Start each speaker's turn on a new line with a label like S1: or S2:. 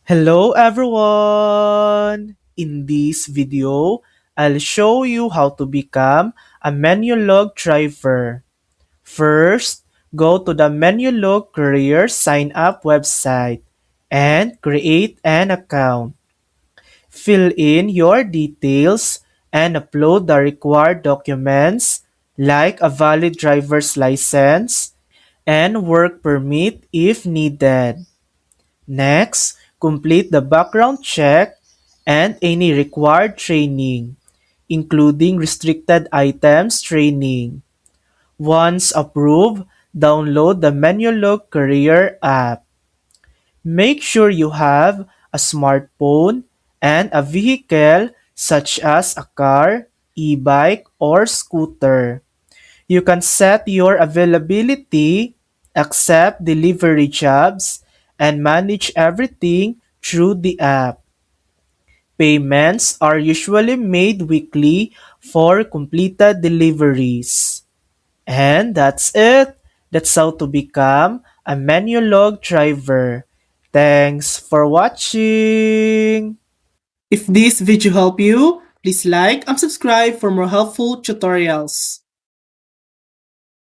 S1: Hello everyone! In this video, I'll show you how to become a Menulog driver. First, go to the Menulog Career Sign Up website and create an account. Fill in your details and upload the required documents like a valid driver's license and work permit if needed. Next, complete the background check and any required training, including restricted items training. Once approved, download the Menulog Career app. Make sure you have a smartphone and a vehicle such as a car, e-bike, or scooter. You can set your availability, accept delivery jobs, and manage everything through the app. Payments are usually made weekly for completed deliveries. And that's it. That's how to become a Menulog driver. Thanks for watching. If this video helped you, please like and subscribe for more helpful tutorials.